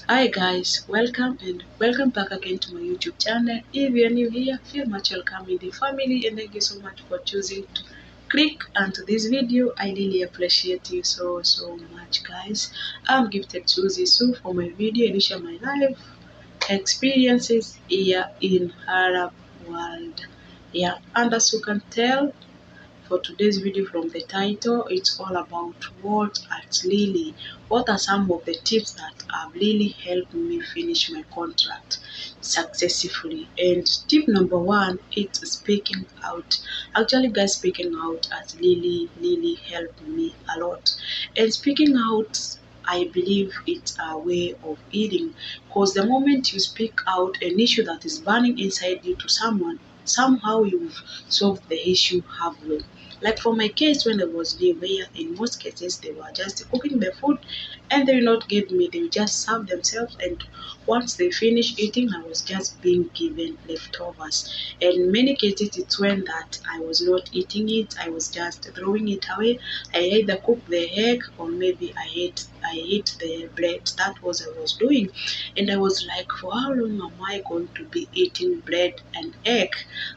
Hi guys, welcome back again to my YouTube channel. If you're new here, feel much welcome in the family and thank you so much for choosing to click onto this video. I really appreciate you so much guys. I'm Gifted Susie. So for my video, I share my life experiences here in Arab world. Yeah, and as you can tell, for today's video from the title, it's all about what at Lily. What are some of the tips that have really helped me finish my contract successfully? And tip number one is speaking out. Actually, guys, speaking out has really helped me a lot. And speaking out, I believe it's a way of eating, because the moment you speak out an issue that is burning inside you to someone, somehow you've solved the issue halfway. Like for my case, when I was there, where in most cases they were just cooking the food and they will not give me, they will just serve themselves. And once they finish eating, I was just being given leftovers. And in many cases, it's when that I was not eating it, I was just throwing it away. I either cook the egg or maybe I ate the bread. That was what I was doing. And I was like, for how long am I going to be eating bread and egg?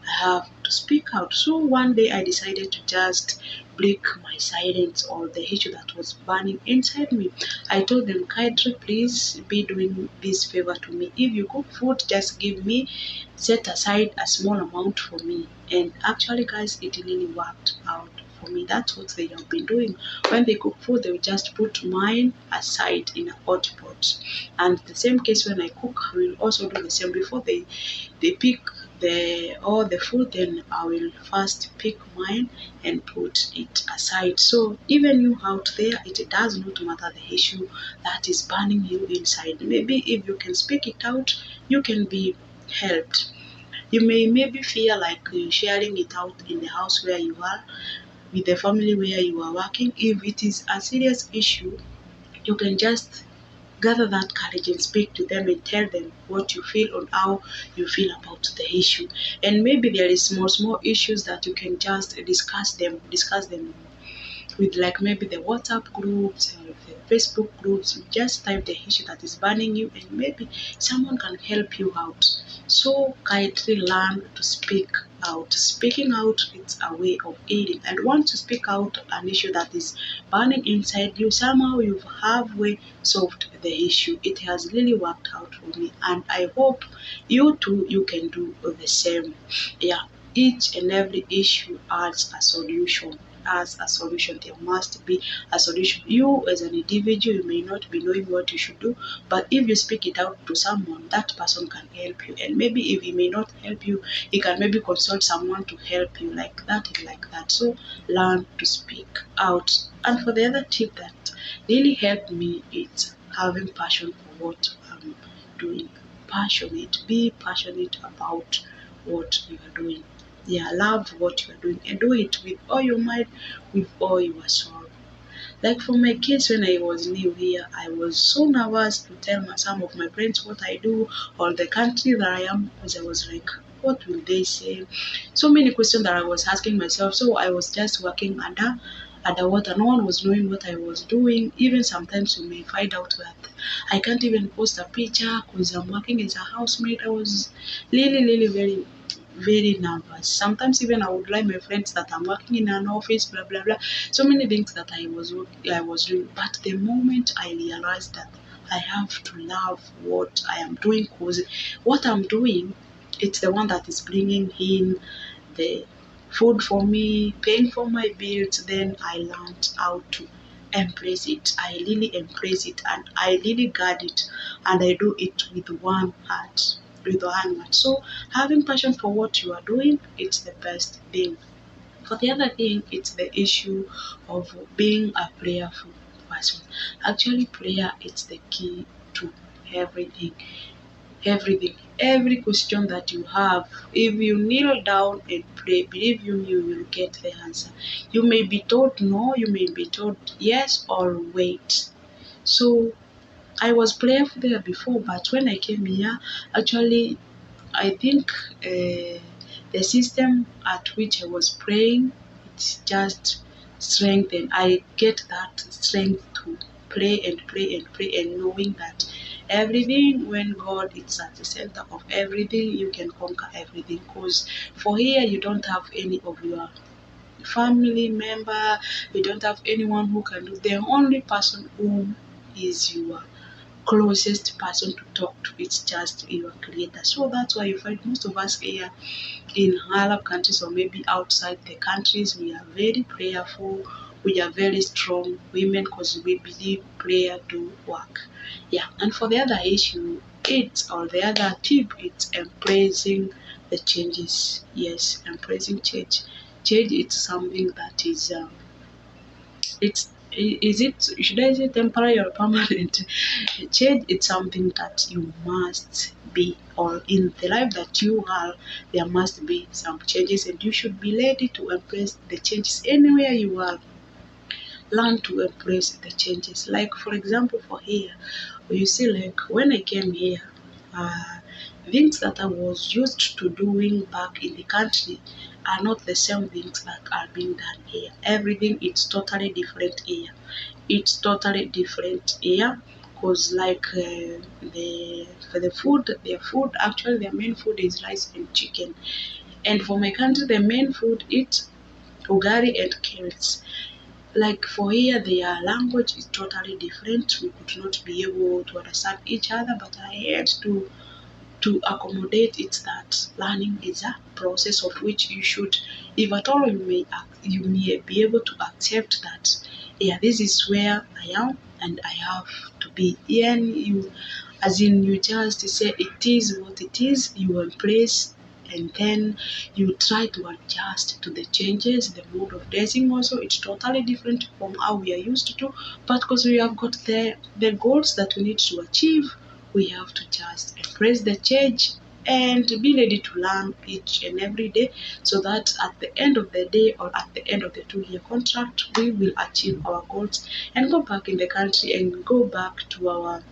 I have to speak out. So one day I decided to just break my silence or the issue that was burning inside me. I told them, kindly please be doing this favor to me. If you cook food, just give me, set aside a small amount for me. And actually guys, it really worked out for me. That's what they have been doing. When they cook food, they will just put mine aside in a hot pot. And the same case when I cook, I will also do the same. Before they pick all the food, then I will first pick mine and put it aside. So even you out there, it does not matter the issue that is burning you inside. Maybe if you can speak it out, you can be helped. You may maybe feel like sharing it out in the house where you are, with the family where you are working. If it is a serious issue, you can just gather that courage and speak to them and tell them what you feel on how you feel about the issue. And maybe there is small issues that you can just discuss them with, like maybe the WhatsApp groups or the Facebook groups. You just type the issue that is burning you and maybe someone can help you out. So kindly learn to speak out. Speaking out is a way of aiding. And once you speak out an issue that is burning inside you, somehow you've halfway solved the issue. It has really worked out for me. And I hope you too you can do the same. Yeah. Each and every issue has a solution. As a solution, there must be a solution. You as an individual, you may not be knowing what you should do, but if you speak it out to someone, that person can help you. And maybe if he may not help you, he can maybe consult someone to help you, like that and like that. So learn to speak out. And for the other tip that really helped me, it's having passion for what I'm doing. Passionate, be passionate about what you are doing. Yeah, love what you are doing and do it with all your might, with all your soul. Like for my case, when I was new here, I was so nervous to tell some of my friends what I do or the country that I am, because I was like, what will they say? So many questions that I was asking myself. So I was just working underwater. No one was knowing what I was doing. Even sometimes you may find out that I can't even post a picture because I'm working as a housemaid. I was really very nervous. Sometimes even I would lie my friends that I'm working in an office, blah blah blah. So many things that I was doing. But the moment I realized that I have to love what I am doing, because what I'm doing, it's the one that is bringing in the food for me, paying for my bills. Then I learned how to embrace it. I really embrace it and I really guard it, and I do it with one heart. With one heart. So having passion for what you are doing, it's the best thing. For the other thing, it's the issue of being a prayerful person. Actually, prayer is the key to everything. Every question that you have, if you kneel down and pray, believe you will get the answer. You may be told no, you may be told yes or wait. So I was prayerful there before, but when I came here, actually, I think the system at which I was praying, it's just strength, and I get that strength to pray and pray and pray, and knowing that everything, when God is at the center of everything, you can conquer everything. Because for here you don't have any of your family member, you don't have anyone who can do. The only person who is your closest person to talk to, it's just your creator. So that's why you find most of us here in Arab countries, or maybe outside the countries, we are very prayerful, we are very strong women, because we believe prayer do work. Yeah, and for the other issue, it's, or the other tip, it's embracing the changes. Yes, embracing change. Change, it's something that is it's is it, should I say, temporary or permanent? Change, it's something that you must be, or in the life that you are, there must be some changes, and you should be ready to embrace the changes anywhere you are. Learn to embrace the changes. Like for example, for here, you see, like when I came here, uh, things that I was used to doing back in the country are not the same things that are being done here. Everything is totally different here. It's totally different here. Because like the for the food, their food, actually their main food is rice and chicken. And for my country, the main food is ugari and kales. Like for here, their language is totally different. We could not be able to understand each other, but I had to accommodate it, that learning is a process of which you should, if at all you may be able to accept that, yeah, this is where I am and I have to be. And you, as in, you just say it is what it is, you embrace, and then you try to adjust to the changes. The mode of dressing also, it's totally different from how we are used to, but because we have got the goals that we need to achieve, we have to just embrace the change and be ready to learn each and every day, so that at the end of the day, or at the end of the 2-year contract, we will achieve our goals and go back in the country and go back to our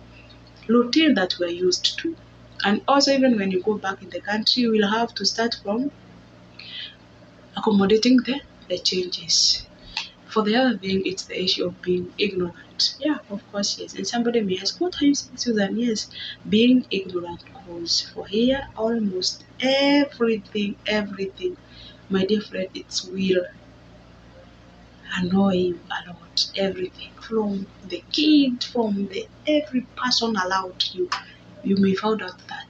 routine that we're used to. And also, even when you go back in the country, you will have to start from accommodating the changes. For the other thing, it's the issue of being ignorant. Yeah, of course, yes. And somebody may ask, what are you saying, Susan? Yes, being ignorant. Because for here, almost everything, my dear friend, it's will annoy you a lot. Everything, from the kid, from the every person around you, you may find out that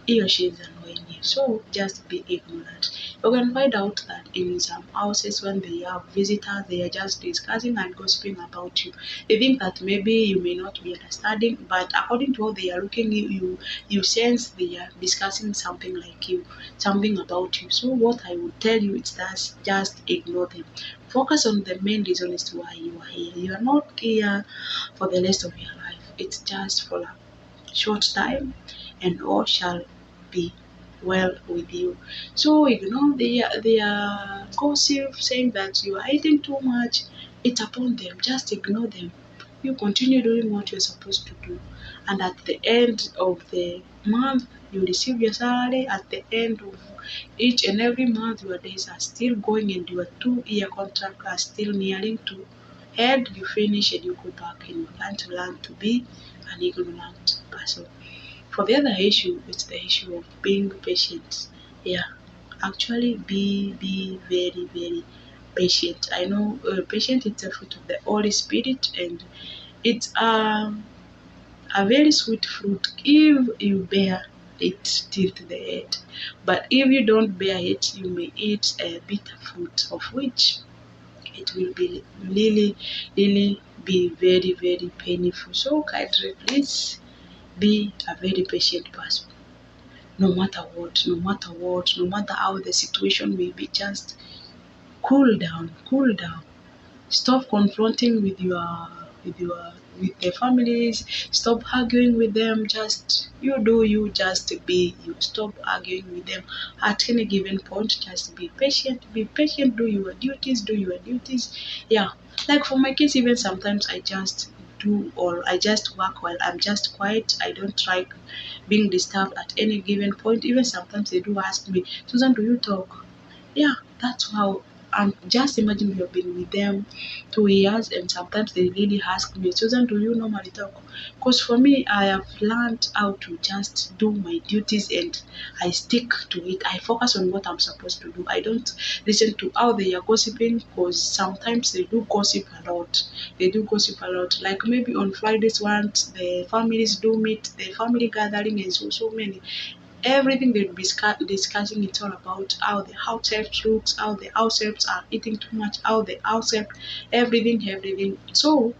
he or she is annoying you. So just be ignorant. You can find out that in some houses, when they have visitors, they are just discussing and gossiping about you. They think that maybe you may not be understanding, but according to how they are looking at you, you sense they are discussing something like you, something about you. So what I would tell you is that just ignore them. Focus on the main reason as to why you are here. You are not here for the rest of your life. It's just for a short time, and all shall be well with you. So ignore their gossip saying that you are eating too much. It's upon them. Just ignore them. You continue doing what you're supposed to do. And at the end of the month, you receive your salary. At the end of each and every month, your days are still going, and your 2-year contract are still nearing to end. You finish and you go back and you learn to be an ignorant person. For the other issue, it's the issue of being patient. Yeah, actually be very patient. I know patient is a fruit of the Holy Spirit, and it's a very sweet fruit if you bear it till to the end. But if you don't bear it, you may eat a bitter fruit, of which it will be really be very painful. So kindly, please be a very patient person. No matter what, no matter how the situation may be, just cool down. Stop confronting with the families. Stop arguing with them. Just you do you. Just be you. Stop arguing with them at any given point. Just be patient. Be patient. Do your duties. Do your duties. Yeah. Like for my kids, even sometimes I just do, or I just work while I'm just quiet. I don't like being disturbed at any given point. Even sometimes they do ask me, Susan, do you talk? Yeah, that's how And just imagine you have been with them 2 years, and sometimes they really ask me, Susan, do you normally talk? Because for me, I have learned how to just do my duties and I stick to it. I focus on what I'm supposed to do. I don't listen to how they are gossiping, because sometimes they do gossip a lot. They do gossip a lot. Like maybe on Fridays, once the families do meet, the family gathering, and so many. Everything they'll be discussing, it's all about how the house helps looks, how the house helps are eating too much, how the house help, everything. So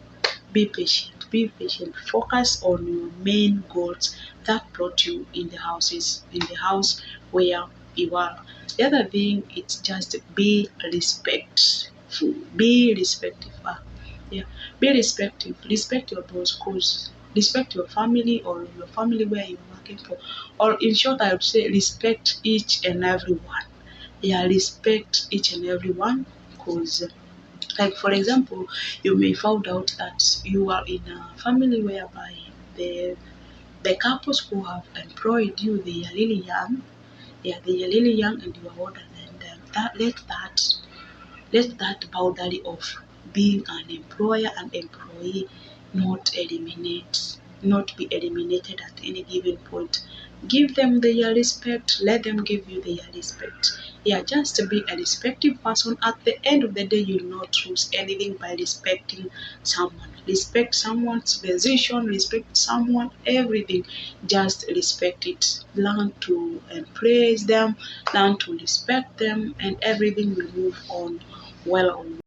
be patient, focus on your main goals that brought you in the house where you are. The other thing, it's just be respectful, be respectful. Yeah, be respectful, respect your boss, cause respect your family or your family where you're working for, or in short I would say respect each and every one. Yeah, respect each and every one, cause like for example, you may found out that you are in a family whereby the couples who have employed you, they are really young. Yeah, they are really young and you are older than them. Let that boundary of being an employer and employee not be eliminated at any given point. Give them their respect, let them give you their respect. Yeah, just to be a respective person. At the end of the day, you'll not lose anything by respecting someone. Respect someone's position, respect someone, everything. Just respect it. Learn to praise them, learn to respect them, and everything will move on well on.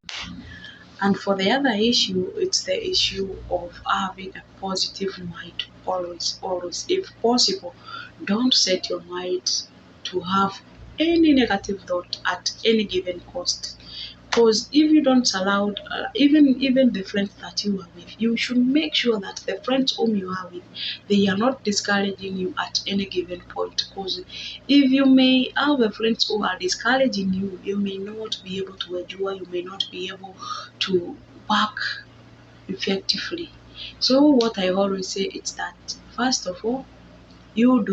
And for the other issue, it's the issue of having a positive mind always. If possible, don't set your mind to have any negative thought at any given cost. Because if you don't allow, even the friends that you are with, you should make sure that the friends whom you are with, they are not discouraging you at any given point. Because if you may have a friends who are discouraging you, you may not be able to enjoy, you may not be able to work effectively. So what I always say is that first of all, you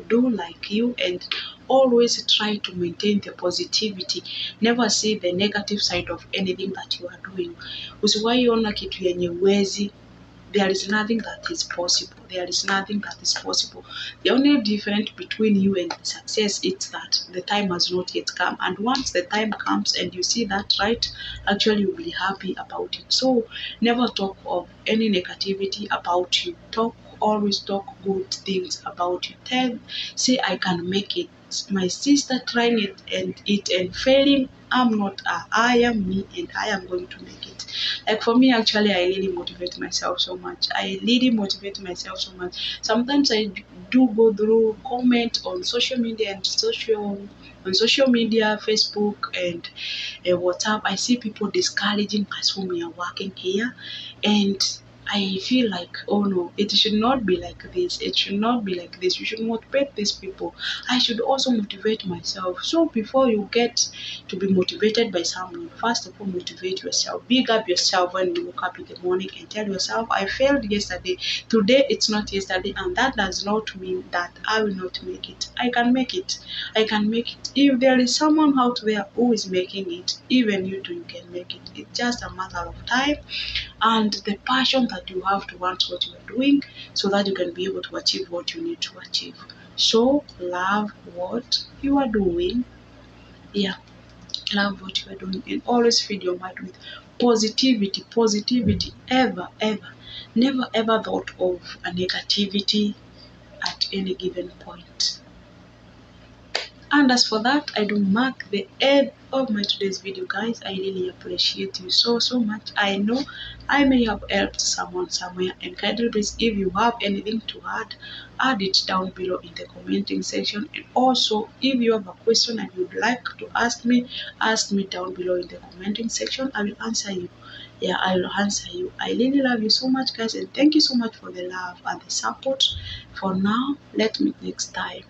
do like you, and always try to maintain the positivity. Never see the negative side of anything that you are doing. Usiwahi ona kitu yenye huwezi. There is nothing that is possible. There is nothing that is possible. The only difference between you and the success is that the time has not yet come. And once the time comes and you see that right, actually you'll be happy about it. So never talk of any negativity about you. Always talk good things about you. Say I can make it. My sister trying it and failing. I'm not her. I am me and I am going to make it. Like for me, actually, I really motivate myself so much. Sometimes I do go through comment on social media Facebook and WhatsApp. I see people discouraging us when we are working here, and I feel like, oh no, it should not be like this. It should not be like this. You should motivate these people. I should also motivate myself. So before you get to be motivated by someone, first of all, motivate yourself. Big up yourself when you wake up in the morning and tell yourself, I failed yesterday. Today it's not yesterday, and that does not mean that I will not make it. I can make it. I can make it. If there is someone out there who is making it, even you too, you can make it. It's just a matter of time and the passion that you have towards what you are doing, so that you can be able to achieve what you need to achieve. So love what you are doing. Yeah, love what you are doing, and always feed your mind with positivity. Ever, never ever thought of a negativity at any given point. And as for that, I do mark the end of my today's video, guys. I really appreciate you so much. I know I may have helped someone somewhere, and kindly please, if you have anything to add it down below in the commenting section. And also, if you have a question and you'd like to ask me down below in the commenting section. I will answer you. Yeah, I will answer you. I really love you so much, guys, and thank you so much for the love and the support. For now, let me next time.